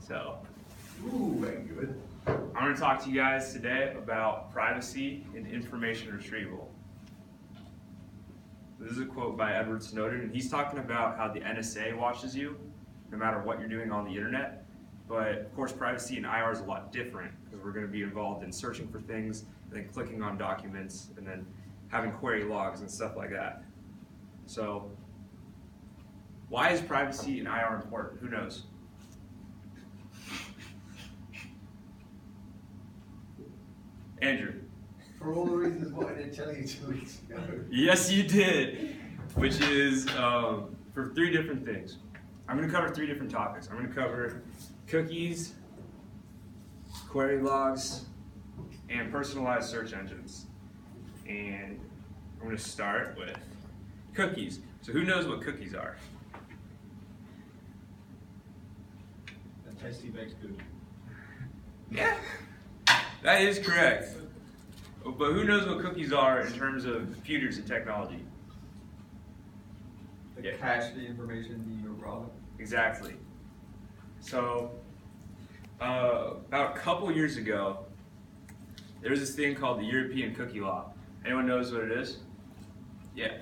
So, Very good. I'm going to talk to you guys today about privacy and information retrieval. This is a quote by Edward Snowden, and he's talking about how the NSA watches you, no matter what you're doing on the internet. But of course, privacy in IR is a lot different because we're going to be involved in searching for things, and then clicking on documents, and then having query logs and stuff like that. So, why is privacy in IR important? Who knows? Andrew. For all the reasons why I didn't tell you 2 weeks ago. Yes, you did, which is for 3 different things. I'm going to cover 3 different topics. I'm going to cover cookies, query logs, and personalized search engines. And I'm going to start with cookies. So who knows what cookies are? A tasty baked good. Yeah, that is correct. But who knows what cookies are in terms of computers and technology? The cache the information you're robbing. Exactly. So, about a couple years ago, there was this thing called the European Cookie Law. Anyone knows what it is? Yeah.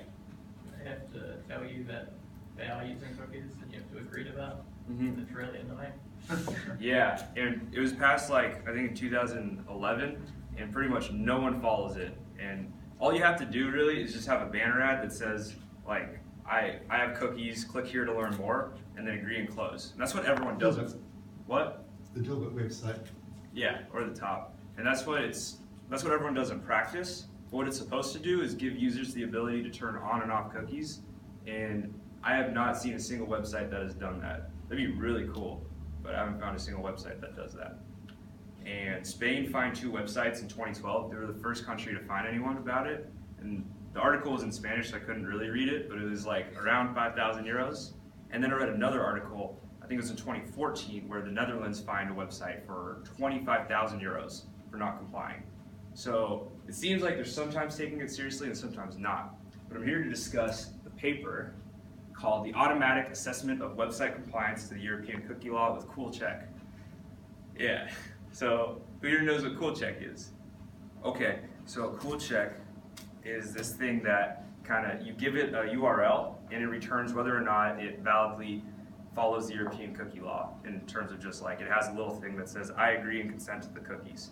They have to tell you that they are using cookies and you have to agree to that. Mhm. It's really annoying. Yeah, and it was passed like I think in 2011, and pretty much no one follows it. And all you have to do really is just have a banner ad that says like I have cookies, click here to learn more, and then agree and close. And that's what everyone does. What? The Dilbert website. Yeah, or the top. And that's what everyone does in practice. But what it's supposed to do is give users the ability to turn on and off cookies. And I have not seen a single website that has done that. That'd be really cool, but I haven't found a single website that does that. And Spain fined 2 websites in 2012. They were the first country to fine anyone about it. And the article was in Spanish, so I couldn't really read it, but it was like around 5,000 euros. And then I read another article, I think it was in 2014, where the Netherlands fined a website for 25,000 euros for not complying. So it seems like they're sometimes taking it seriously and sometimes not. But I'm here to discuss the paper called The Automatic Assessment of Website Compliance to the European Cookie Law with CoolCheck. Yeah, so who here knows what CoolCheck is? Okay, so CoolCheck is this thing that you give it a URL and it returns whether or not it validly follows the European cookie law in terms of just like it has a little thing that says I agree and consent to the cookies.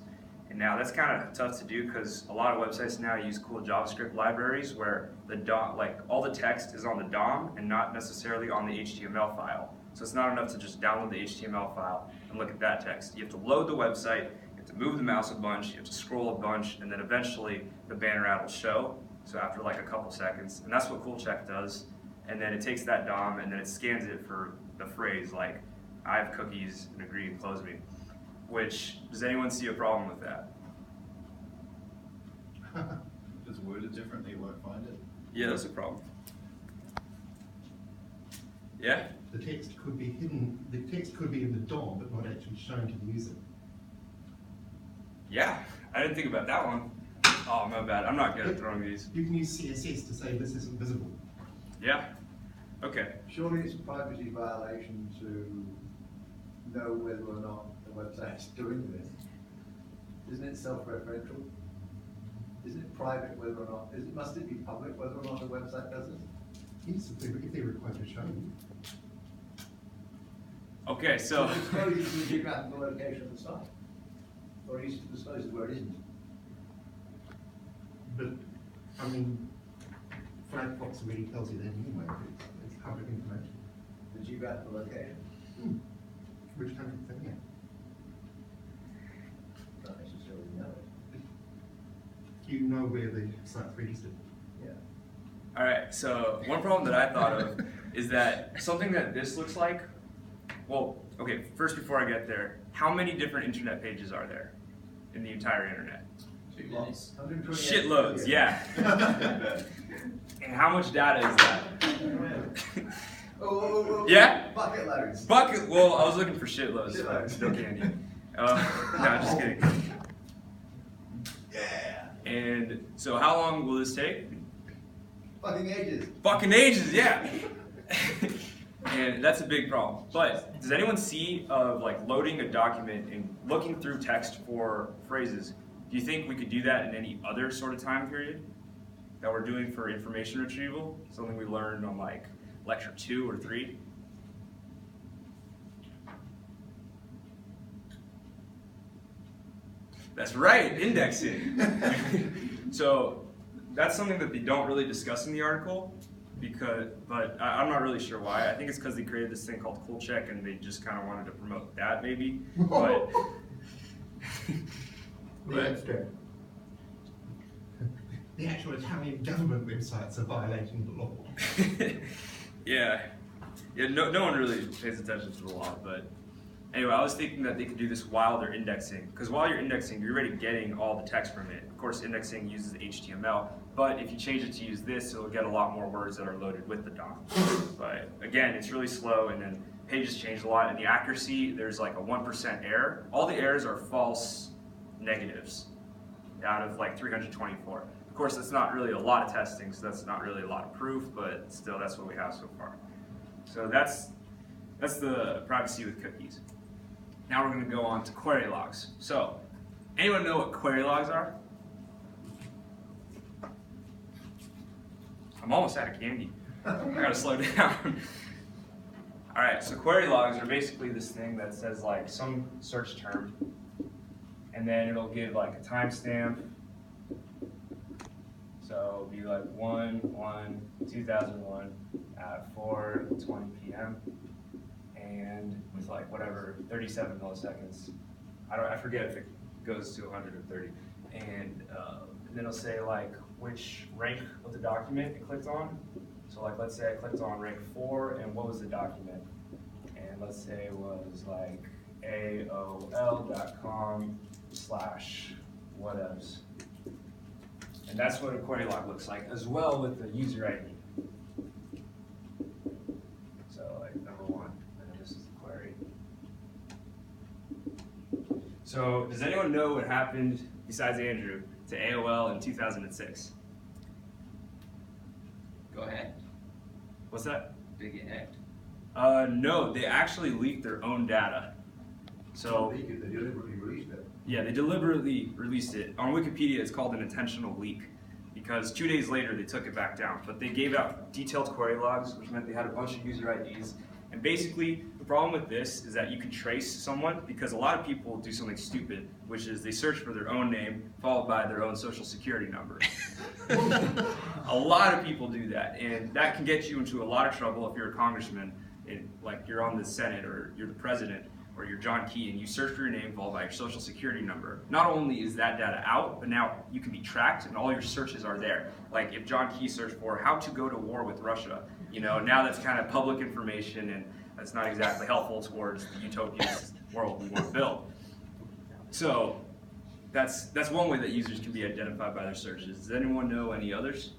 And now that's kind of tough to do because a lot of websites now use cool JavaScript libraries where the DOM, like all the text is on the DOM and not necessarily on the HTML file. So it's not enough to just download the HTML file and look at that text. You have to load the website, you have to move the mouse a bunch, you have to scroll a bunch, and then eventually the banner ad will show. So after like a couple seconds, and that's what CoolCheck does. And then it takes that DOM and then it scans it for the phrase like, I have cookies and agree and close me. Which, does anyone see a problem with that? If it's worded differently, you won't find it. Yeah, that's a problem. Yeah? The text could be hidden, the text could be in the DOM, but not actually shown to the user. Yeah, I didn't think about that one. Oh, my bad. I'm not good at throwing these. You can use CSS to say this isn't visible. Yeah? Okay. Surely it's a privacy violation to know whether or not the website's doing this. Isn't it self-referential? Isn't it private whether or not, must it be public whether or not the website does it? Yes, if they're required to show you. Okay, so. Disclose the geographical location of the site. Or it used to disclose where it isn't. But, I mean, Firefox already tells you that anyway. It's public information. The geographical location. Which country thing, yeah. Not necessarily know it. You know where the site's registered. Yeah. All right, so one problem that I thought of is that something that this looks like, well, okay, first before I get there, how many different internet pages are there in the entire internet? Lots. Shitloads, yeah. And how much data is that? Oh, Yeah? bucket loads. Bucket, well, I was looking for shitloads. Shitloads. Still candy. No, just kidding. Yeah. And so how long will this take? Fucking ages. Fucking ages, yeah. And that's a big problem. But does anyone see of like loading a document and looking through text for phrases? Do you think we could do that in any other sort of time period that we're doing for information retrieval? Something we learned on like lecture 2 or 3? That's right, indexing. So that's something that they don't really discuss in the article, but I'm not really sure why. I think it's because they created this thing called Cool Check and they just kind of wanted to promote that maybe. But, The extra. The actual Italian government websites are violating the law. yeah, no one really pays attention to the law, but anyway, I was thinking that they could do this while they're indexing, because while you're indexing, you're already getting all the text from it. Of course, indexing uses HTML, but if you change it to use this, it'll get a lot more words that are loaded with the DOM. But again, it's really slow, and then pages change a lot, and the accuracy, there's like a 1% error. All the errors are false negatives out of like 324. Of course, that's not really a lot of testing, so that's not really a lot of proof, but still, that's what we have so far. So that's the privacy with cookies. Now we're going to go on to query logs. So, anyone know what query logs are? I'm almost out of candy. I gotta slow down. Alright, so query logs are basically this thing that says like some search term, and then it'll give like a timestamp. So it'll be like 1/1/2001 at 4:20 p.m. and with like whatever 37 milliseconds. I forget if it goes to 100 or 30. And then it'll say like which rank of the document it clicked on. So like let's say I clicked on rank 4 and what was the document? And let's say it was like aol.com/whatevs. And that's what a query log looks like, as well with the user ID. So like number 1, and then this is the query. So does anyone know what happened, besides Andrew, to AOL in 2006? Go ahead. What's that? Did it get hacked? No, they actually leaked their own data. So They deliberately released it. yeah, they deliberately released it. On Wikipedia, it's called an intentional leak because 2 days later they took it back down. But they gave out detailed query logs, which meant they had a bunch of user IDs. And basically, the problem with this is that you can trace someone because a lot of people do something stupid, which is they search for their own name followed by their own social security number. A lot of people do that, and that can get you into a lot of trouble if you're a congressman, and like you're on the Senate or you're the president, or you're John Key and you search for your name followed by your social security number. Not only is that data out, but now you can be tracked and all your searches are there. Like if John Key searched for how to go to war with Russia, you know, now that's kind of public information and that's not exactly helpful towards the utopian world we want to build. So that's one way that users can be identified by their searches. Does anyone know any others?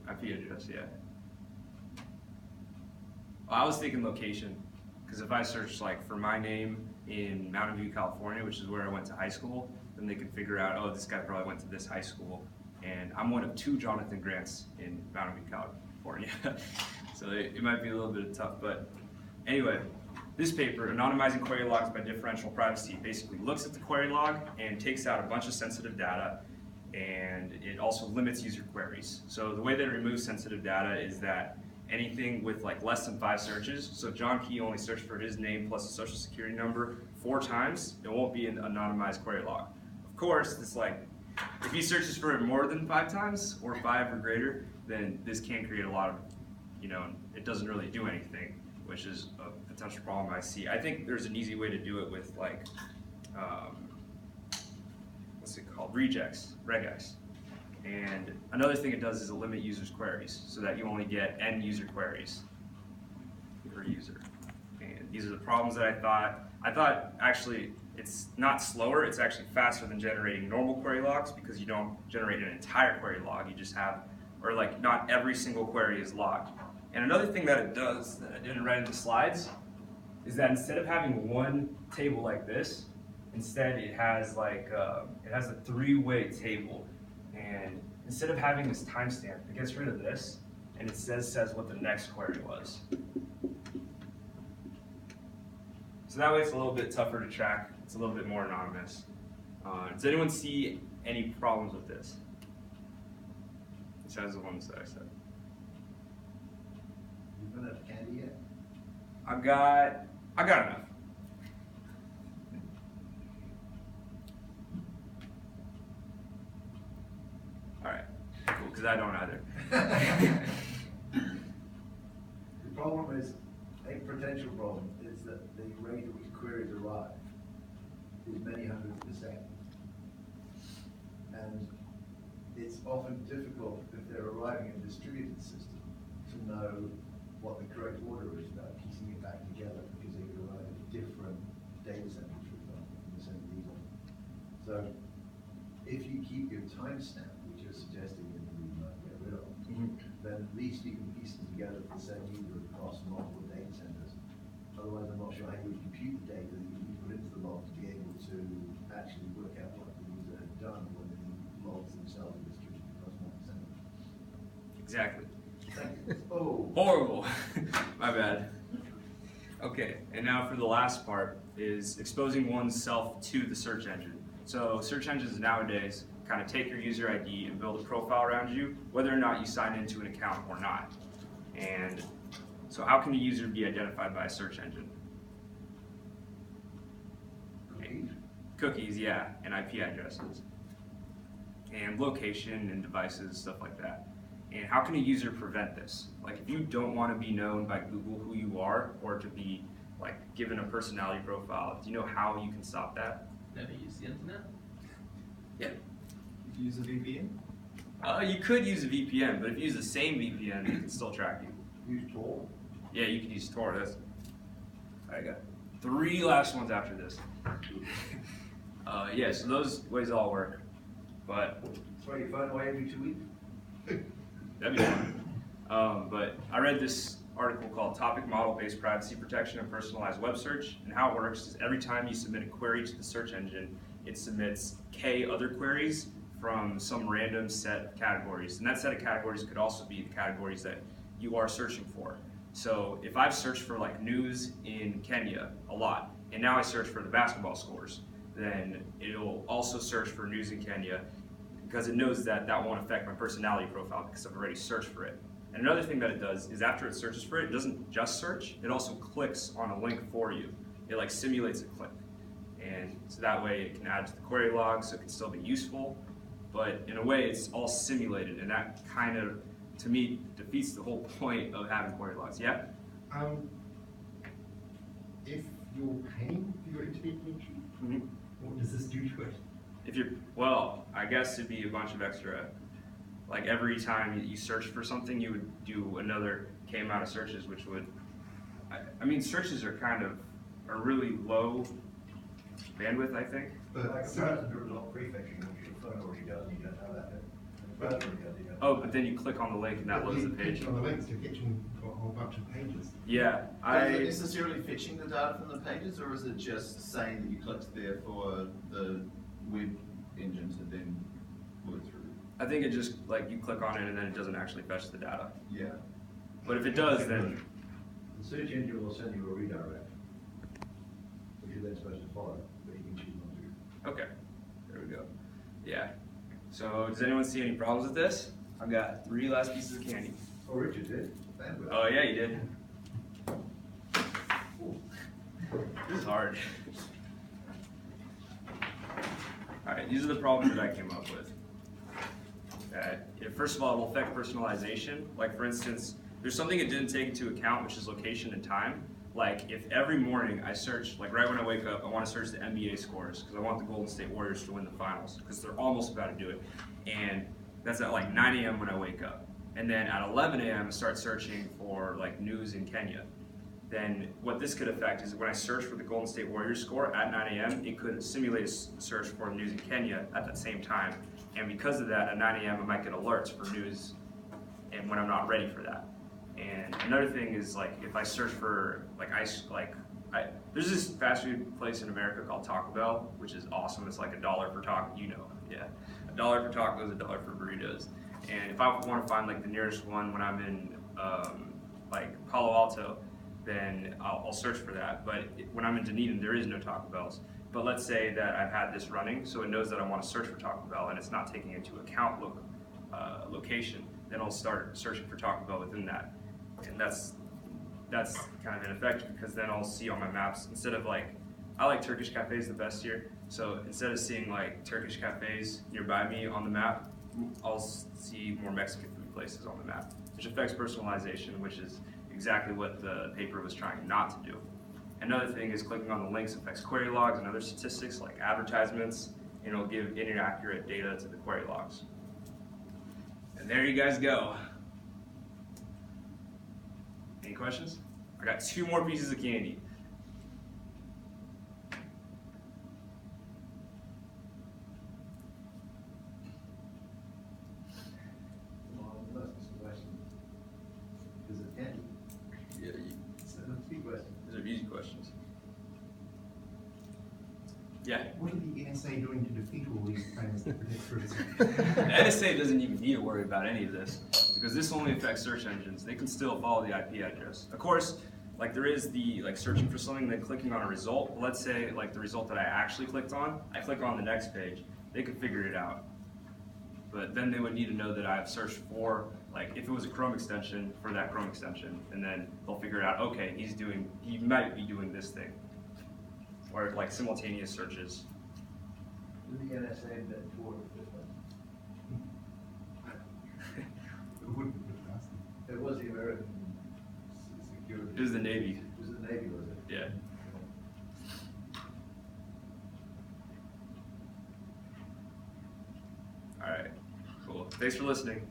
IP address, yeah. Well, I was thinking location, because if I search like for my name in Mountain View, California, which is where I went to high school, then they can figure out, oh, this guy probably went to this high school, and I'm one of 2 Jonathan Grants in Mountain View, California. So it might be a little bit tough, but anyway, this paper, Anonymizing Query Logs by Differential Privacy, basically looks at the query log and takes out a bunch of sensitive data, and it also limits user queries. So the way that it removes sensitive data is that anything with like less than 5 searches, so if John Key only searched for his name plus a social security number 4 times, it won't be an anonymized query log. Of course, it's like, if he searches for it more than 5 times, or 5 or greater, then this can create a lot of, you know, it doesn't really do anything, which is a potential problem I see. I think there's an easy way to do it with like, what's it called, regex. And another thing it does is it limit users' queries so that you only get end user queries per user. And these are the problems that I thought actually it's not slower, it's actually faster than generating normal query logs because you don't generate an entire query log, you just have, or like not every single query is logged. And another thing that it does that I didn't write in the slides is that instead of having one table like this, instead it has like, it has a 3-way table. And instead of having this timestamp, it gets rid of this, and it says what the next query was. So that way it's a little bit tougher to track. It's a little bit more anonymous. Does anyone see any problems with this? Besides the ones that I said. You run out of candy yet? I got enough. All right, cool, because I don't either. The problem is, a potential problem is that the rate at which queries arrive is many hundreds per second. And it's often difficult if they're arriving in a distributed system to know what the correct order is about piecing it back together, because they could arrive at different data centers, for example, in the same reason. So if you keep your timestamp, which you're suggesting that you might get rid of, then at least you can piece it together for the same user across multiple data centers. Otherwise, I'm not sure how you would compute the data that you need to put into the log to be able to actually work out what the user had done when the logs themselves are distributed across multiple centers. Exactly. Oh. Horrible. My bad. Okay, and now for the last part is exposing oneself to the search engine. So search engines nowadays kind of take your user ID and build a profile around you, whether or not you sign into an account or not. And so how can a user be identified by a search engine? Cookies? Cookies, yeah, and IP addresses. And location and devices, stuff like that. And how can a user prevent this? Like if you don't want to be known by Google who you are, or to be like given a personality profile, do you know how you can stop that? Never use the internet. Yeah. Use a VPN? You could use a VPN, but if you use the same VPN, it can still track you. Use Tor? Yeah, you can use Tor. I got 3 last ones after this. Yeah, so those ways all work, but Throw your phone away every 2 weeks? that'd be fun. But I read this article called Topic Model-Based Privacy Protection and Personalized Web Search, and how it works is every time you submit a query to the search engine, it submits K other queries from some random set of categories. And that set of categories could also be the categories that you are searching for. So if I've searched for like news in Kenya a lot, and now I search for the basketball scores, then it'll also search for news in Kenya, because it knows that that won't affect my personality profile because I've already searched for it. And another thing that it does is after it searches for it, it doesn't just search, it also clicks on a link for you. It like simulates a click. And so that way it can add to the query log, so it can still be useful. But in a way, it's all simulated, and that kind of, to me, defeats the whole point of having query logs. Yeah? If you're paying for your internet connection, what does this do to it? If you're, well, I guess it'd be a bunch of extra, like every time you search for something, you would do another K amount of searches, which would, I mean, searches are kind of, are really low bandwidth, I think. But Like a so- browser does a lot of prefetching, which your phone already does, and you don't have that. The browser already does, you don't. Oh, but then you click on the link and that but loads the you page. click on the links to get you a whole bunch of pages. Yeah, Is it necessarily fetching the data from the pages, or is it just saying that you clicked there for the web engine to then work through? I think it just, like, you click on it and then it doesn't actually fetch the data. Yeah. But if it does, then, The search engine will send you a redirect, which you're then supposed to follow, but you can choose not to. okay, there we go. Yeah, so does anyone see any problems with this? I've got 3 last pieces of candy. Oh, Richard did. Bandwidth. Oh yeah, you did. This is hard. Alright, these are the problems that I came up with. First of all, it will affect personalization. Like for instance, there's something it didn't take into account, which is location and time. Like if every morning I search, like right when I wake up, I want to search the NBA scores because I want the Golden State Warriors to win the finals because they're almost about to do it. And that's at like 9 a.m. when I wake up. And then at 11 a.m. I start searching for like news in Kenya. Then what this could affect is when I search for the Golden State Warriors score at 9 a.m., it could simulate a search for news in Kenya at that same time. And because of that, at 9 a.m. I might get alerts for news and when I'm not ready for that. And another thing is like if I search for there's this fast food place in America called Taco Bell, which is awesome. It's like $1 for taco, you know, Yeah, $1 for tacos, $1 for burritos. And if I want to find like the nearest one when I'm in like Palo Alto, then I'll search for that. But when I'm in Dunedin, there is no Taco Bells. But let's say that I've had this running, so it knows that I want to search for Taco Bell, and it's not taking into account location. Then I'll start searching for Taco Bell within that, and that's kind of ineffective because then I'll see on my maps instead of like, I like Turkish cafes the best here. So instead of seeing like Turkish cafes nearby me on the map, I'll see more Mexican food places on the map, which affects personalization, which is exactly what the paper was trying not to do. Another thing is clicking on the links affects query logs and other statistics like advertisements, and it'll give inaccurate data to the query logs. And there you guys go. Any questions? I got 2 more pieces of candy. Well, that's a question. Is it candy? Yeah, So, a few questions. these are easy questions. Yeah. What are the NSA doing to defeat all these plans that protect privacy? The NSA doesn't even need to worry about any of this because this only affects search engines. They can still follow the IP address. Of course, like there is the like searching for something, then clicking on a result. Let's say like the result that I actually clicked on, I click on the next page. They could figure it out. But then they would need to know that I've searched for, like if it was a Chrome extension, for that Chrome extension, and then they'll figure it out, okay, he might be doing this thing. Or like simultaneous searches. Did the NSA invent Tor this one? It wouldn't be fast. It was the American security. It was the Navy. It was the Navy, was it? Yeah. All right, cool. Thanks for listening.